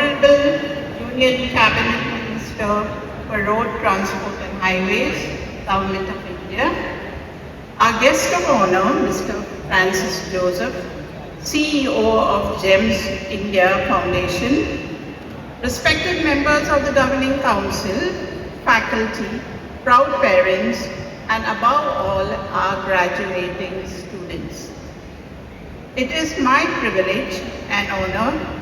Honorable Union Cabinet Minister for Road Transport and Highways, Government of India, our guest of honor, Mr. Francis Joseph, CEO of GEMS India Foundation, respected members of the Governing Council, faculty, proud parents, and above all, our graduating students. It is my privilege and honor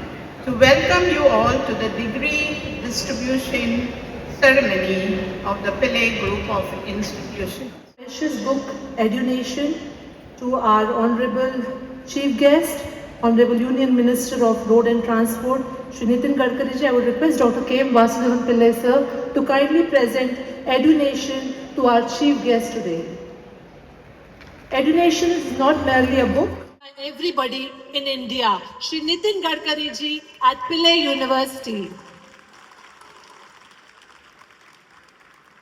to welcome you all to the degree distribution ceremony of the Pillai Group of Institutions. Precious book, Edunation, to our Honorable Chief Guest, Honorable Union Minister of Road and Transport, Shri Nitin Gadkari ji. I would request Dr. K.M. Vasudevan Pillai sir to kindly present Edunation to our Chief Guest today. Edunation is not merely a book. Everybody in India, Shri Nitin Gadkari ji at Pillai University.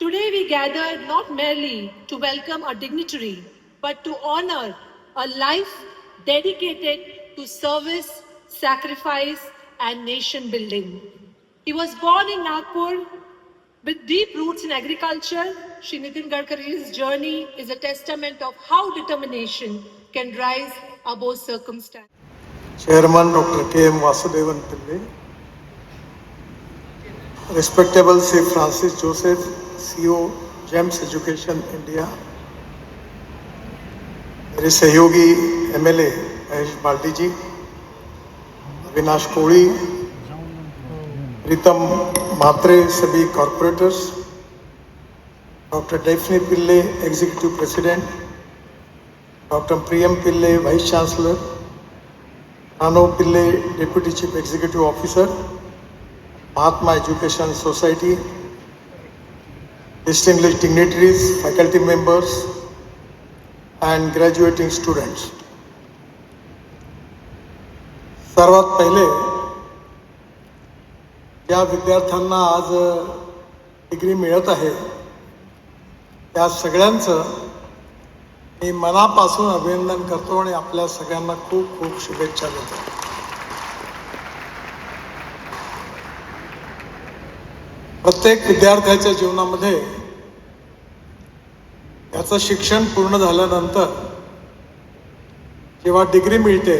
Today we gathered not merely to welcome a dignitary, but to honor a life dedicated to service, sacrifice, and nation building. He was born in Nagpur with deep roots in agriculture. Shri Nitin Gadkari's journey is a testament of how determination can rise above circumstance. Chairman Dr. K.M. Vasudevan Pillai, respectable Sir Francis Joseph, CEO, GEMS Education India, मेरे सहयोगी MLA Mahesh बाल्टी जी, अविनाश कोड़ी, प्रीतम मात्रे, सभी corporators, doctor Daphne Pillai executive president, doctor Priyam Pillai vice chancellor, Nano Pillai deputy chief executive officer, Mahatma education society, distinguished dignitaries, faculty members, and graduating students. सर्वात पहिले ज्या विद्यार्थ्यांना आज डिग्री मिळत आहे त्या सगळ्यांचं मी मनापासून अभिनंदन करतो आणि आपल्या सगळ्यांना खूप खूप शुभेच्छा देतो. प्रत्येक विद्यार्थ्याच्या जीवनामध्ये त्याचं शिक्षण पूर्ण झाल्यानंतर जेव्हा डिग्री मिळते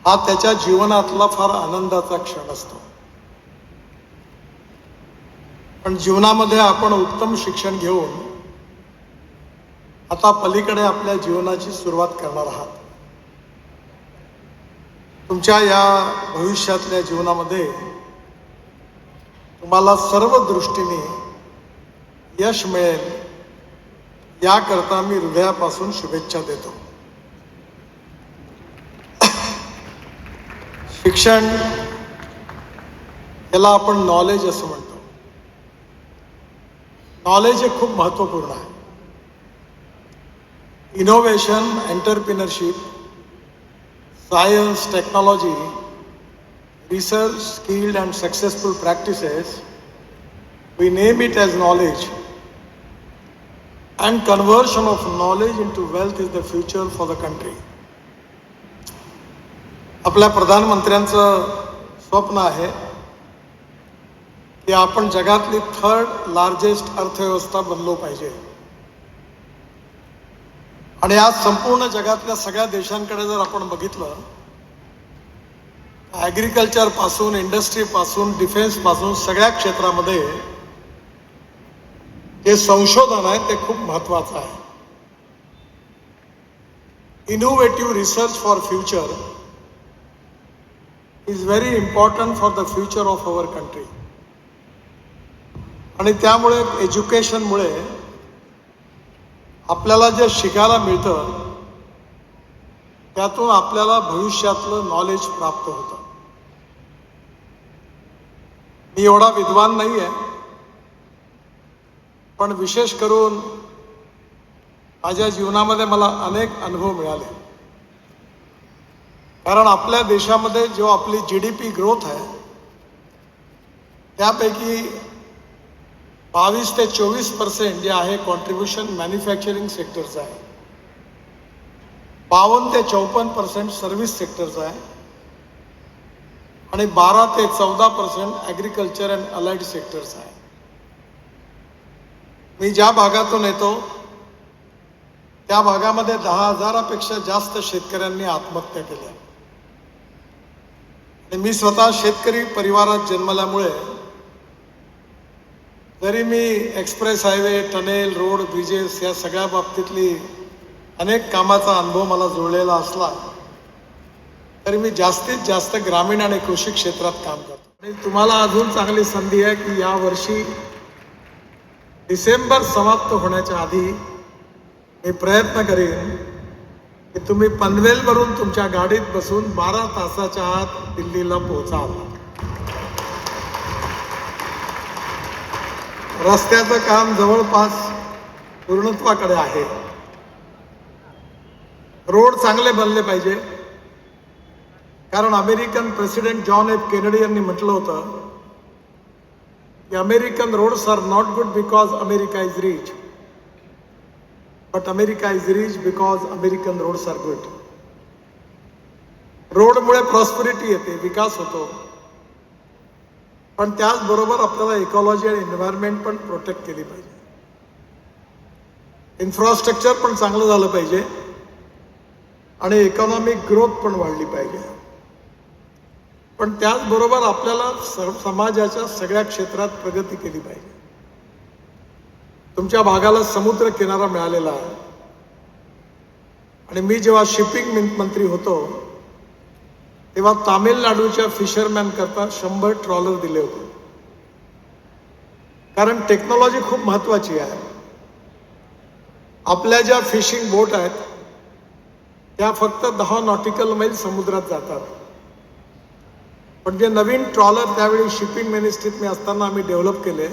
हा त्याच्या जीवनातला फार आनंदाचा क्षण असतो. पण जीवनामध्ये आपण उत्तम शिक्षण घेऊन आता पलीकडे आपल्या जीवनाची सुरुवात करणार आहात. तुमच्या या भविष्यातल्या जीवनामध्ये तुम्हाला सर्व दृष्टीने यश मिळेल याकरता मी हृदयापासून शुभेच्छा देतो. शिक्षण याला आपण नॉलेज असं म्हणतो. नॉलेज हे खूप महत्त्वपूर्ण आहे. Innovation, entrepreneurship, science, technology, research, skilled and successful practices, we name it as knowledge, and conversion of knowledge into wealth is the future for the country. आपल्या प्रधानमंत्र्यांचं स्वप्न आहे की आपण जगातली 3rd लार्जेस्ट अर्थव्यवस्था बनलो पाहिजे. आणि आज संपूर्ण जगातल्या सगळ्या देशांकडे जर आपण बघितलं, ॲग्रिकल्चर पासून, इंडस्ट्री पासून, डिफेन्स पासून सगळ्या क्षेत्रामध्ये जे संशोधन आहे ते खूप महत्त्वाचं आहे. Innovative research for future is very important for the future of our country. आणि त्यामुळे एज्युकेशनमुळे आपल्याला जे शिकायला मिळतं त्यातून आपल्याला भविष्यातलं नॉलेज प्राप्त होतं. मी एवढा विद्वान नाही आहे, पण विशेष करून माझ्या जीवनामध्ये मला अनेक अनुभव मिळाले. कारण आपल्या देशामध्ये जो आपली GDP ग्रोथ आहे त्यापैकी 22 ते 24% जे आहे कॉन्ट्रीब्युशन मॅन्युफॅक्चरिंग सेक्टरचं आहे, 52 ते 54% सर्व्हिस सेक्टरचं आहे आणि 12 ते 14% ॲग्रिकल्चर अँड अलाइड सेक्टर्स आहे. मी ज्या भागातून येतो त्या भागामध्ये 10,000पेक्षा जास्त शेतकऱ्यांनी आत्महत्या केल्या. आणि मी स्वतः शेतकरी परिवारात जन्मल्यामुळे जरी मी express highway, tunnel, road, bridges या सगळ्या बाबतीतली अनेक कामाचा अनुभव मला जुळलेला असला तरी मी जास्तीत जास्त ग्रामीण आणि कृषी क्षेत्रात काम करतो. आणि तुम्हाला अजून चांगली संधी आहे की यावर्षी डिसेंबर समाप्त होण्याच्या आधी मी प्रयत्न करेन की तुम्ही पनवेलवरून तुमच्या गाडीत बसून 12 तासाच्या आत दिल्लीला पोहोचाल. रस्त्याचं काम जवळपास पूर्णत्वाकडे आहे. रोड चांगले बनले पाहिजे, कारण American president John F Kennedy यांनी म्हटलं होतं की American roads are not good because America is rich, but America is rich because American roads are good. रोडमुळे प्रॉस्पेरिटी येते, विकास होतो, पण त्याचबरोबर आपल्याला इकॉलॉजी आणि एन्व्हायरमेंट पण प्रोटेक्ट केली पाहिजे. इन्फ्रास्ट्रक्चर पण चांगलं झालं पाहिजे आणि इकॉनॉमिक ग्रोथ पण वाढली पाहिजे. पण त्याचबरोबर आपल्याला समाजाच्या सगळ्या क्षेत्रात प्रगती केली पाहिजे. तुमच्या भागाला समुद्र किनारा मिळालेला आहे आणि मी जेव्हा शिपिंग मंत्री होतो तेव्हा तामिळनाडूच्या फिशरमॅन करता 100 ट्रॉलर दिले होते. कारण टेक्नॉलॉजी खूप महत्वाची आहे. आपल्या ज्या फिशिंग बोट आहेत त्या फक्त 10 नॉटिकल मैल समुद्रात जातात, पण जे नवीन ट्रॉलर त्यावेळी शिपिंग मिनिस्ट्रीत मी असताना आम्ही डेव्हलप केले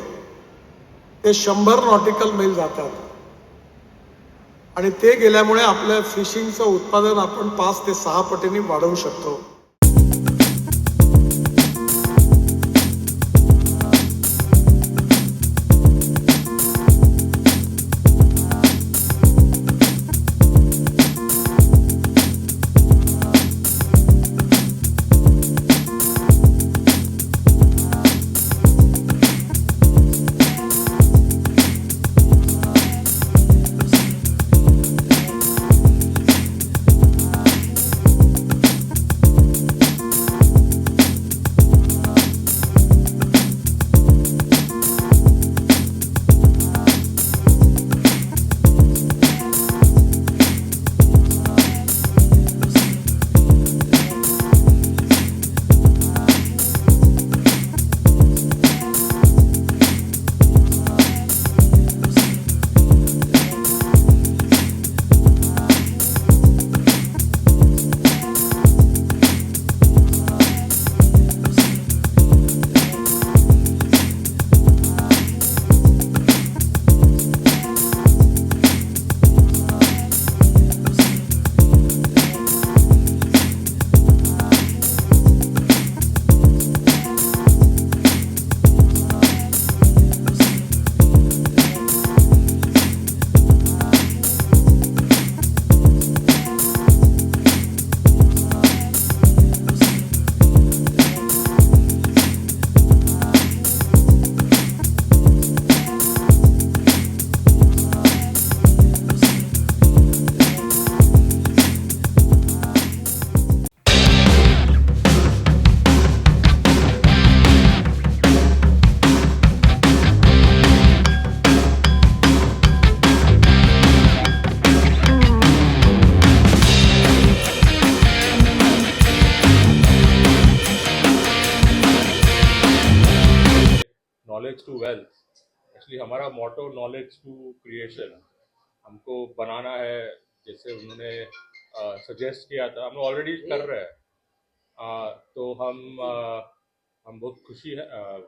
ते 100 नॉटिकल मैल जातात. आणि ते गेल्यामुळे आपल्या फिशिंगचं उत्पादन आपण 5 ते 6 पटीने वाढवू शकतो. Knowledge to wealth. एक्चुअली हमारा मोटो नॉलेज टू क्रिएशन हमको बनाना है, जैसे उन्होंने सजेस्ट किया था, हम ऑलरेडी कर रहे हैं. तो हम बहुत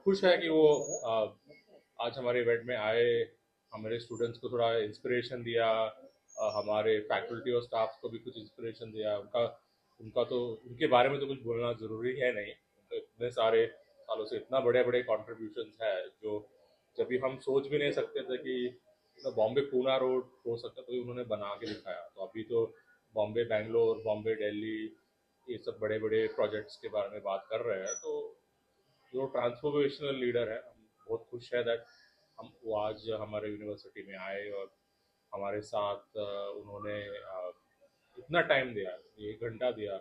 खुश है कि वो आज हमारे इवेंट में आए, हमारे स्टूडेंट्स को थोड़ा इंस्पिरेशन दिया, हमारे फैकल्टी और स्टाफ को भी कुछ इंस्पिरेशन दिया. उनका तो उनके बारे में तो कुछ बोलना ज़रूरी है नहीं, उनके इतने सारे सालों से इतना बड़े बड़े कॉन्ट्रीब्यूशंस है जो जब भी हम सोच भी नहीं सकते थे कि बॉम्बे पूना रोड हो सकता, तो उन्होंने बना के दिखाया. तो अभी तो बॉम्बे, बैंगलोर, बॉम्बे, दिल्ली, ये सब बड़े बड़े प्रोजेक्ट्स के बारे में बात कर रहे हैं। तो जो ट्रांसफॉर्मेशनल लीडर है, हम बहुत खुश है दैट वो आज हमारे यूनिवर्सिटी में आए और हमारे साथ उन्होंने इतना टाइम दिया, 1 घंटा दिया,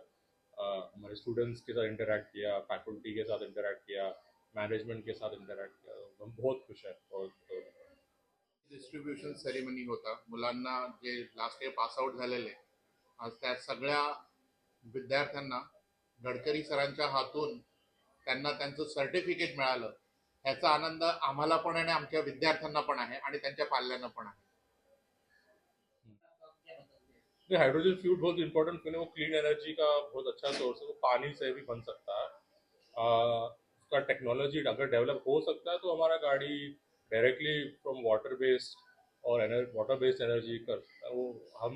हमारे स्टूडेंट्स के साथ इंटरेक्ट किया, फैकल्टी के साथ इंटरेक्ट किया, मैनेजमेंट के साथ इंटरेक्ट किया। हम बहुत खुश हैं। और डिस्ट्रीब्युशन सेरेमनी होता मुलांना जे लास्ट इयर पास आउट झालेले, आज त्या सगळ्या विद्यार्थ्यांना गडकरी सरांच्या हातून त्यांना त्यांचं सर्टिफिकेट मिळालं, ह्याचा आनंद आम्हाला पण आणि आमच्या विद्यार्थ्यांना पण आहे आणि त्यांच्या पाल्यांना पण आहे. हाइड्रोजन फ्यूल बहुत इंपॉर्टेंट क्योंकि वो क्लीन एनर्जी का बहुत अच्छा सोर्स है। वो पानी से भी बन सकता है। उसका टेक्नोलॉजी अगर डेवलप हो सकता है तो हमारा गाड़ी डायरेक्टली फ्रॉम वाटर बेस्ड और वाटर बेस्ड एनर्जी कर सकता है। वो हम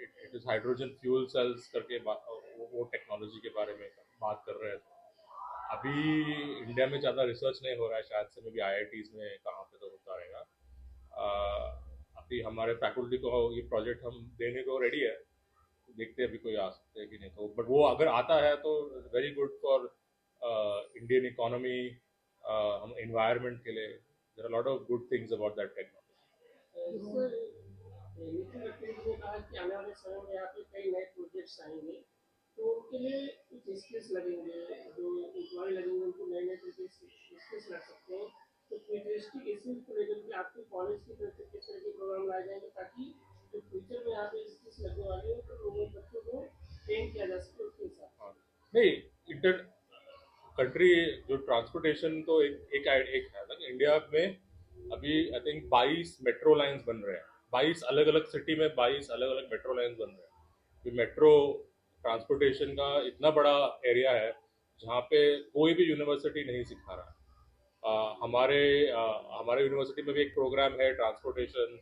it is hydrogen fuel cells करके वो टेक्नोलॉजी के बारे में बात कर रहे हैं। अभी इंडिया में ज़्यादा रिसर्च नहीं हो रहा है, शायद से मे भी IITs में कहाँ पे तो होता रहेगा। अभी हमारे फैकल्टी को ये प्रोजेक्ट हम देने को रेडी है, देखते हैं अभी कोई आ सकते हैं कि नहीं। तो बट वो अगर आता है तो very good for Indian economy, हम एनवायरनमेंट के लिए there are lot of good things about that technology. Nitin Gadkari ji ने कहा कि आने वाले समय में यहाँ पे कई नए प्रोजेक्ट्स आएंगे, तो उनके लिए कुछ स्किल्स लगेंगे, जो एम्प्लॉय लगेंगे उनको नए नए स्किल्स लग सकते हैं। तो फ्यूचरिस्टिक इश्यूज को लेकर के आपके कॉलेज की तरफ से किस तरह के प्रोग्राम लाए जाएंगे ताकि जो फ्यूचर में यहाँ पे स्किल्स लगने वाले हैं तो लोगों बच्चों को ट्रेन किया जा सके उसके हिसाब से। नहीं, इंटर कंट्री जो ट्रांसपोर्टेशन तो एक है ना, इंडिया में अभी आई थिंक 22 मेट्रो लाइंस बन रहे हैं। 22 अलग अलग सिटी में 22 अलग अलग मेट्रो लाइंस बन रहे हैं। मेट्रो ट्रांसपोर्टेशन का इतना बड़ा एरिया है जहाँ पे कोई भी यूनिवर्सिटी नहीं सिखा रहा है। हमारे यूनिवर्सिटी में भी एक प्रोग्राम है ट्रांसपोर्टेशन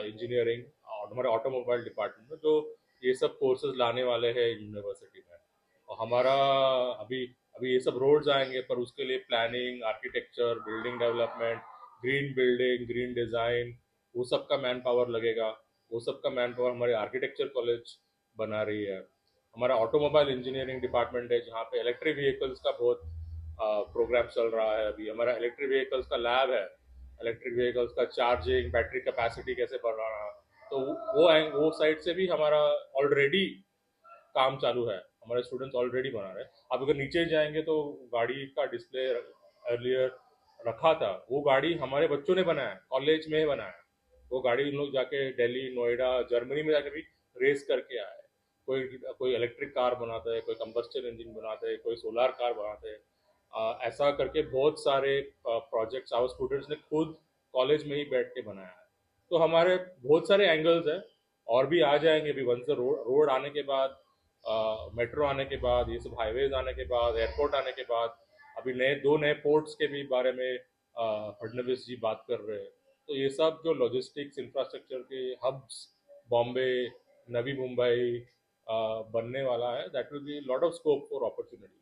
इंजीनियरिंग, हमारे ऑटोमोबाइल डिपार्टमेंट में, जो ये सब कोर्सेज लाने वाले हैं यूनिवर्सिटी में। और हमारा अभी अभी ये सब रोड्स आएंगे, पर उसके लिए planning, architecture, building development, green building, green design, वो सब का मैन पावर लगेगा। वो सब का मैन पावर हमारे आर्किटेक्चर कॉलेज बना रही है। हमारा ऑटोमोबाइल इंजीनियरिंग डिपार्टमेंट है जहाँ पे इलेक्ट्रिक व्हीकल्स का बहुत प्रोग्राम चल रहा है। अभी हमारा इलेक्ट्रिक व्हीकल्स का लैब है, इलेक्ट्रिक व्हीकल्स का चार्जिंग, बैटरी कैपेसिटी कैसे बढ़ाना, तो वो साइड से भी हमारा ऑलरेडी काम चालू है। हमारे स्टूडेंट्स ऑलरेडी बना रहे हैं। अब अगर नीचे जाएंगे तो गाड़ी का डिस्प्ले अर्लियर रखा था, वो गाड़ी हमारे बच्चों ने बनाया, कॉलेज में बनाया। वो गाड़ी उन लोग जाके दिल्ली, नोएडा, जर्मनी में जाके भी रेस करके आए। कोई इलेक्ट्रिक कार बनाता है, कोई कंबस्चन इंजन बनाता है, कोई सोलार कार बनाते हैं। ऐसा करके बहुत सारे प्रोजेक्ट्स आवर स्टूडेंट्स ने खुद कॉलेज में ही बैठ के बनाया है। तो हमारे बहुत सारे एंगल्स हैं और भी आ जाएंगे। अभी वंस रोड आने के बाद, मेट्रो आने के बाद, ये सब हाईवेज आने के बाद, एयरपोर्ट आने के बाद, अभी दो नए पोर्ट्स के भी बारे में फडणवीस जी बात कर रहे हैं। तो ये सब जो लॉजिस्टिक्स इंफ्रास्ट्रक्चर के हब्स बॉम्बे, नवी मुंबई बनने वाला है, that will be lot of scope for opportunity.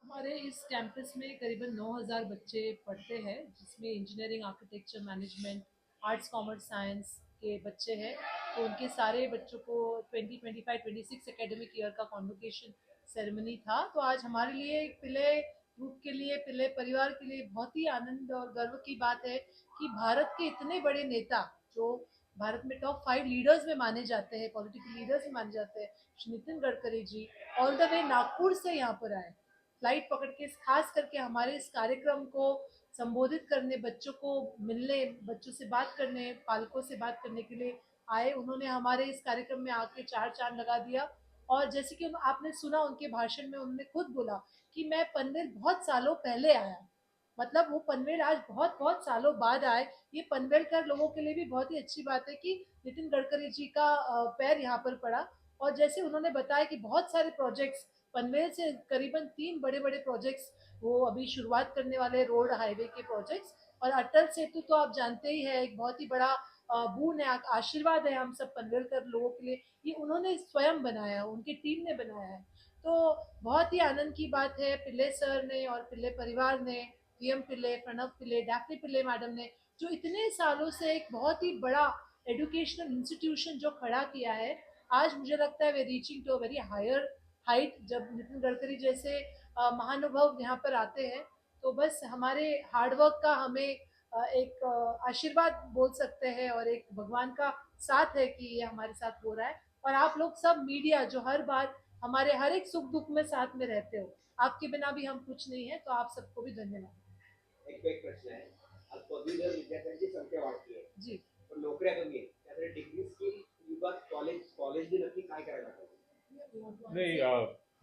हमारे इस कैंपस में करीबन 9000 बच्चे पढ़ते हैं, जिसमें engineering, architecture, management, arts, commerce, science के बच्चे हैं। तो उनके सारे बच्चों को 2025-26 एकेडमिक ईयर का कॉन्वोकेशन सेरेमनी था। तो आज हमारे लिए पिले ग्रुप के लिए, पिले परिवार के लिए बहुत ही आनंद और गर्व की बात है कि भारत के इतने बड़े नेता, जो भारत में टॉप 5 लीडर्स में माने जाते हैं, पॉलिटिकल लीडर्स में माने जाते हैं, श्री नितिन गडकरी जी ऑल द वे नागपुर से यहाँ पर आए, फ्लाइट पकड़ के खास करके हमारे इस कार्यक्रम को संबोधित करने, बच्चों को मिलने, बच्चों से बात करने, पालकों से बात करने के लिए आए। उन्होंने हमारे इस कार्यक्रम में आके 4 चांद लगा दिया। और जैसे कि आपने सुना उनके भाषण में, उन्होंने खुद बोला कि मैं पनवेल बहुत सालों पहले आया, मतलब वो पनवेल आज बहुत बहुत सालों बाद आए। ये पनवेल कर लोगों के लिए भी बहुत ही अच्छी बात है कि नितिन गडकरी जी का पैर यहाँ पर पड़ा। और जैसे उन्होंने बताया कि बहुत सारे प्रोजेक्ट्स पनवेल से, करीबन 3 बड़े बड़े प्रोजेक्ट्स वो अभी शुरुआत करने वाले, रोड हाईवे के प्रोजेक्ट्स। और अटल सेतु तो आप जानते ही है, एक बहुत ही बड़ा बून है, आशीर्वाद है हम सब पनवेलकर लोगों के लिए। ये उन्होंने स्वयं बनाया, उनकी टीम ने बनाया है। तो बहुत ही आनंद की बात है, पिल्ले सर ने और पिल्ले परिवार ने, पीएम पिल्ले, प्रणव पिल्ले, डैफ्नी पिल्ले मैडम ने, जो इतने सालों से एक बहुत ही बड़ा एजुकेशनल इंस्टीट्यूशन जो खड़ा किया है। आज मुझे लगता है we reaching to a very higher height. जब नितिन गडकरी जैसे महानुभव यहाँ पर आते हैं तो बस हमारे हार्डवर्क का हमें एक आशीर्वाद बोल सकते हैं और एक भगवान का साथ है कि ये हमारे साथ हो रहा है। और आप लोग सब मीडिया जो हर बार हमारे हर एक सुख दुख में साथ में रहते हो, आपके बिना भी हम कुछ नहीं है, तो आप सबको भी धन्यवाद। एक प्रश्न आहे. आज पदवीधर विद्यार्थ्यांची संख्या वाढती आहे जी पण नोकऱ्या कमी आहेत. त्यासाठी डिग्री स्किल युगात कॉलेजने नक्की काय करायला पाहिजे? नहीं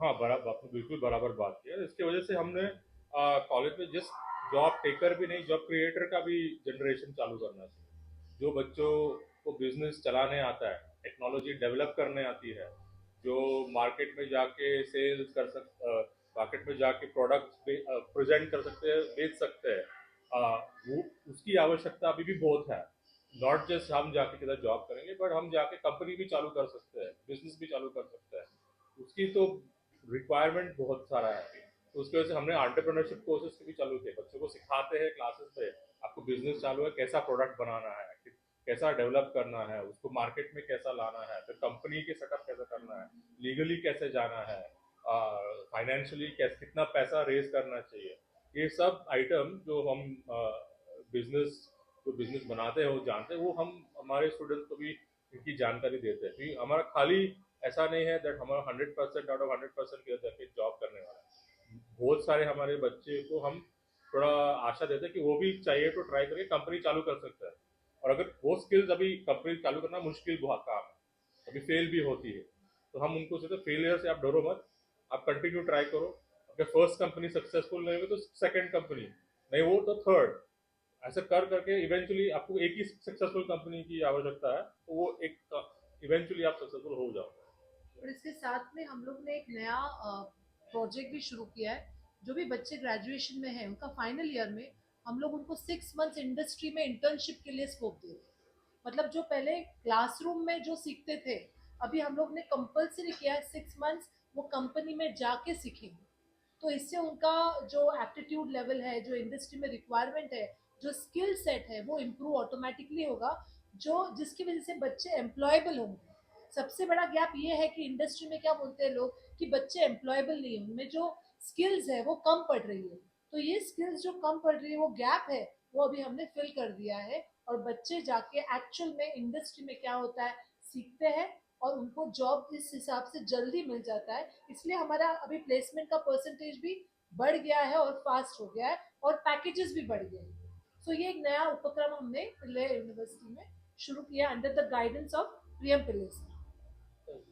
हाँ बराबर, आपने बिल्कुल बराबर बात की है। इसकी वजह से हमने कॉलेज में जस्ट जॉब टेकर भी नहीं, जॉब क्रिएटर का भी जनरेशन चालू करना चाहिए। जो बच्चों को बिजनेस चलाने आता है, टेक्नोलॉजी डेवलप करने आती है, जो मार्केट में जाके सेल्स कर मार्केट में जाके प्रोडक्ट्स प्रेजेंट कर सकते हैं, बेच सकते हैं, वो उसकी आवश्यकता अभी भी बहुत है। नॉट जस्ट हम जाके किधर जॉब करेंगे, बट हम जाके कंपनी भी चालू कर सकते हैं, बिजनेस भी चालू कर सकते हैं। उसकी तो रिक्वायरमेंट बहुत सारा है। तो उसकी वजह से हमने एंटरप्रेन्योरशिप कोर्सेज भी चालू किए, बच्चों को सिखाते हैं क्लासेस पे, आपको बिजनेस चालू है, कैसा प्रोडक्ट बनाना है, कैसा डेवलप करना है, उसको मार्केट में कैसा लाना है, फिर कंपनी के सेटअप कैसे करना है, लीगली कैसे जाना है, फाइनेंशियली कैसे कितना पैसा रेज करना चाहिए। ये सब आइटम जो हम बिजनेस बनाते हैं वो जानते हैं, वो हम हमारे स्टूडेंट्स को भी इनकी जानकारी देते हैं। क्योंकि हमारा खाली ऐसा नहीं है दैट हमारा 100% आउट ऑफ 100% के जाके जॉब करने वाला है। बहुत सारे हमारे बच्चे को हम थोड़ा आशा देते हैं कि वो भी चाहिए तो ट्राई करके कंपनी चालू कर सकता है। और अगर वो स्किल्स अभी कंपनी चालू करना मुश्किल बहुत काम है, अभी फेल भी होती है, तो हम उनको कहते फेलियर से आप डरो मत, आप कंटिन्यू ट्राई करो। अगर फर्स्ट कंपनी सक्सेसफुल नहीं होगी तो सेकंड कंपनी, नहीं वो तो थर्ड, ऐसा कर करके इवेंचुअली आपको एक ही सक्सेसफुल कंपनी की आवश्यकता है, तो वो एक इवेंचुअली आप सक्सेसफुल हो जाओगे। और इसके साथ में हम लोग ने एक नया प्रोजेक्ट भी शुरू किया है। जो भी बच्चे ग्रेजुएशन में हैं उनका फाइनल ईयर में हम लोग उनको 6 मंथ्स इंडस्ट्री में इंटर्नशिप के लिए स्कोप दे रहे हैं। मतलब जो पहले क्लासरूम में जो सीखते थे, अभी हम लोग ने कंपलसरी किया है 6 मंथ्स वो कंपनी में जाके सीखेंगे। तो इससे उनका जो एप्टीट्यूड लेवल है, जो इंडस्ट्री में रिक्वायरमेंट है, जो स्किल सेट है, वो इम्प्रूव ऑटोमेटिकली होगा, जो जिसकी वजह से बच्चे एम्प्लॉयबल होंगे। सबसे बड़ा गैप ये है कि इंडस्ट्री में क्या बोलते हैं लोग कि बच्चे एम्प्लॉयबल नहीं है, उनमें जो स्किल्स है वो कम पड़ रही है। तो ये स्किल्स जो कम पड़ रही है, वो गैप है, वो अभी हमने फिल कर दिया है। और बच्चे जाके एक्चुअल में इंडस्ट्री में क्या होता है सीखते हैं और उनको जॉब इस हिसाब से जल्दी मिल जाता है। इसलिए हमारा अभी प्लेसमेंट का परसेंटेज भी बढ़ गया है और फास्ट हो गया है और पैकेजेस भी बढ़ गए हैं। सो ये एक नया उपक्रम हमने पिल्ले यूनिवर्सिटी में शुरू किया under the guidance of Priyam Pillai sir.